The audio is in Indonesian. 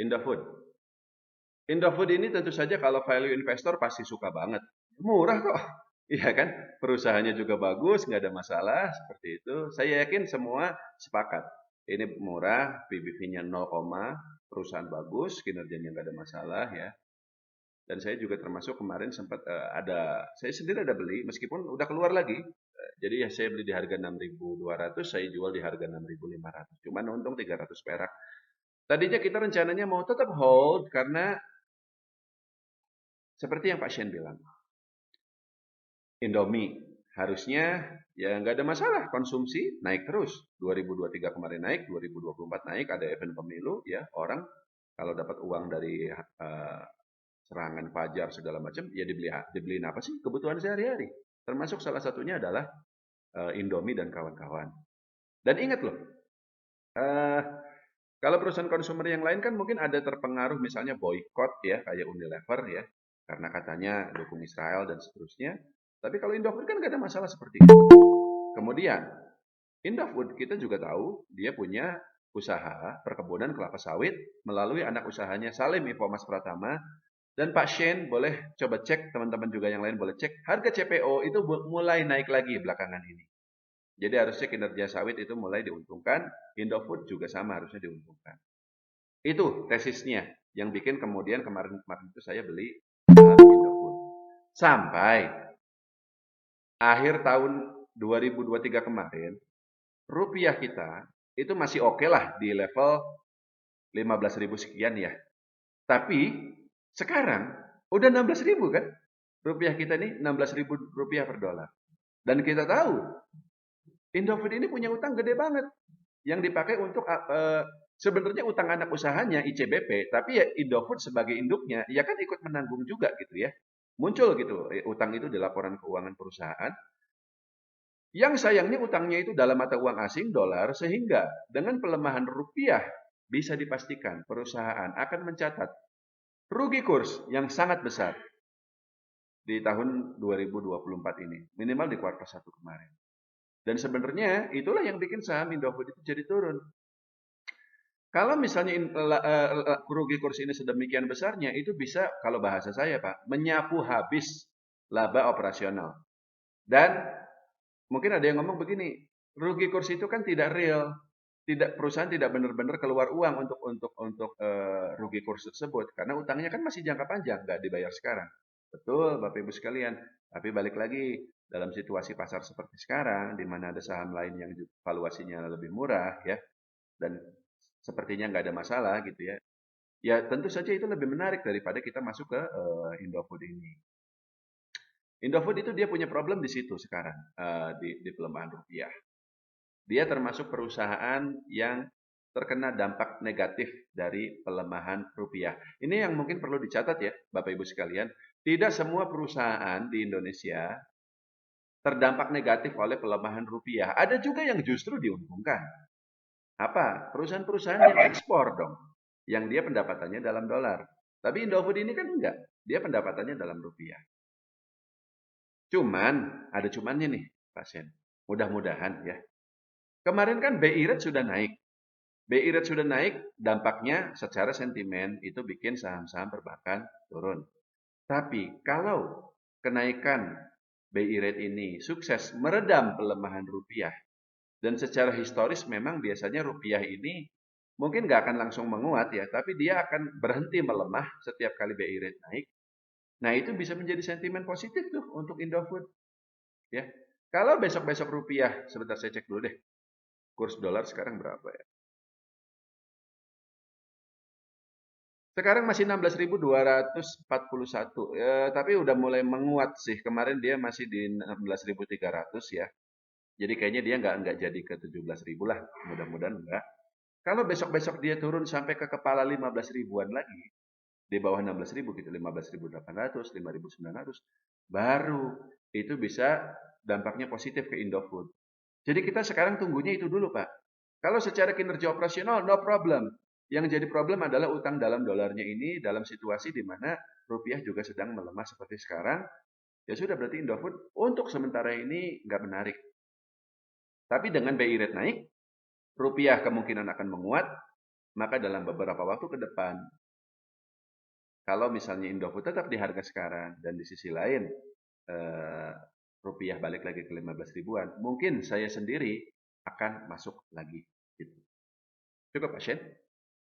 Indofood. Indofood ini tentu saja kalau value investor pasti suka banget. Murah kok. Iya kan? Perusahaannya juga bagus, nggak ada masalah seperti itu. Saya yakin semua sepakat. Ini murah, PBV-nya 0, perusahaan bagus, kinerjanya nggak ada masalah ya. Dan saya juga termasuk kemarin sempat saya sendiri ada beli, meskipun udah keluar lagi. Jadi ya saya beli di harga 6.200, saya jual di harga 6.500. Cuman untung 300 perak. Tadinya kita rencananya mau tetap hold karena seperti yang Pak Shen bilang, Indomie harusnya ya nggak ada masalah, konsumsi naik terus. 2023 kemarin naik, 2024 naik, ada event pemilu ya, orang kalau dapat uang dari serangan fajar segala macam ya dibeliin apa sih kebutuhan sehari-hari. Termasuk salah satunya adalah Indomie dan kawan-kawan. Dan ingat loh, eh, kalau perusahaan konsumer yang lain kan mungkin ada terpengaruh misalnya boykot ya kayak Unilever ya karena katanya dukung Israel dan seterusnya. Tapi kalau Indofood kan gak ada masalah seperti itu. Kemudian Indofood kita juga tahu dia punya usaha perkebunan kelapa sawit melalui anak usahanya Salim Ipo Mas Pratama. Dan Pak Shane boleh coba cek, teman-teman juga yang lain boleh cek, harga CPO itu mulai naik lagi belakangan ini. Jadi harusnya kinerja sawit itu mulai diuntungkan, Indofood juga sama harusnya diuntungkan. Itu tesisnya yang bikin kemudian kemarin-kemarin itu saya beli Indofood. Sampai akhir tahun 2023 kemarin, rupiah kita itu masih oke lah di level 15.000 sekian ya. Tapi sekarang udah 16.000 kan? Rupiah kita nih 16.000 rupiah per dolar. Dan kita tahu Indofood ini punya utang gede banget yang dipakai untuk sebenarnya utang anak usahanya ICBP, tapi ya Indofood sebagai induknya ya kan ikut menanggung juga gitu ya. Muncul gitu utang itu di laporan keuangan perusahaan. Yang sayangnya utangnya itu dalam mata uang asing dolar sehingga dengan pelemahan rupiah bisa dipastikan perusahaan akan mencatat rugi kurs yang sangat besar di tahun 2024 ini, minimal di kuartal 1 kemarin. Dan sebenarnya itulah yang bikin saham Indofood itu jadi turun. Kalau misalnya rugi kurs ini sedemikian besarnya, itu bisa kalau bahasa saya Pak, menyapu habis laba operasional. Dan mungkin ada yang ngomong begini, rugi kurs itu kan tidak real, perusahaan tidak benar-benar keluar uang untuk rugi kurs tersebut karena utangnya kan masih jangka panjang, nggak dibayar sekarang. Betul, Bapak Ibu sekalian. Tapi balik lagi dalam situasi pasar seperti sekarang, di mana ada saham lain yang valuasinya lebih murah ya, dan sepertinya nggak ada masalah gitu ya. Ya tentu saja itu lebih menarik daripada kita masuk ke Indofood ini. Indofood itu dia punya problem di situ sekarang di pelemahan rupiah. Dia termasuk perusahaan yang terkena dampak negatif dari pelemahan rupiah. Ini yang mungkin perlu dicatat ya, Bapak Ibu sekalian. Tidak semua perusahaan di Indonesia terdampak negatif oleh pelemahan rupiah. Ada juga yang justru diuntungkan. Apa? Perusahaan-perusahaan yang ekspor dong. Yang dia pendapatannya dalam dolar. Tapi Indofood ini kan enggak. Dia pendapatannya dalam rupiah. Cuman, ada cumannya nih, pasien. Mudah-mudahan ya. Kemarin kan BI rate sudah naik. BI rate sudah naik, dampaknya secara sentimen itu bikin saham-saham perbankan turun. Tapi kalau kenaikan BI rate ini sukses meredam pelemahan rupiah, dan secara historis memang biasanya rupiah ini mungkin nggak akan langsung menguat ya, tapi dia akan berhenti melemah setiap kali BI rate naik. Nah itu bisa menjadi sentimen positif tuh untuk Indofood. Ya, kalau besok-besok rupiah, sebentar saya cek dulu deh, kurs dolar sekarang berapa ya? Sekarang masih 16.241, ya, tapi udah mulai menguat sih. Kemarin dia masih di 16.300 ya. Jadi kayaknya dia nggak jadi ke 17.000 lah. Mudah-mudahan enggak. Kalau besok-besok dia turun sampai ke kepala 15 ribuan lagi, di bawah 16.000 gitu, 15.800, 5.900, baru itu bisa dampaknya positif ke Indofood. Jadi kita sekarang tunggunya itu dulu, Pak. Kalau secara kinerja operasional, no problem. Yang jadi problem adalah utang dalam dolarnya ini dalam situasi di mana rupiah juga sedang melemah seperti sekarang. Ya sudah berarti Indofood untuk sementara ini nggak menarik. Tapi dengan BI rate naik, rupiah kemungkinan akan menguat, Maka dalam beberapa waktu ke depan, kalau misalnya Indofood tetap di harga sekarang dan di sisi lain eh, rupiah balik lagi ke 15 ribuan, mungkin saya sendiri akan masuk lagi. Gitu. Cukup, Pak Shen?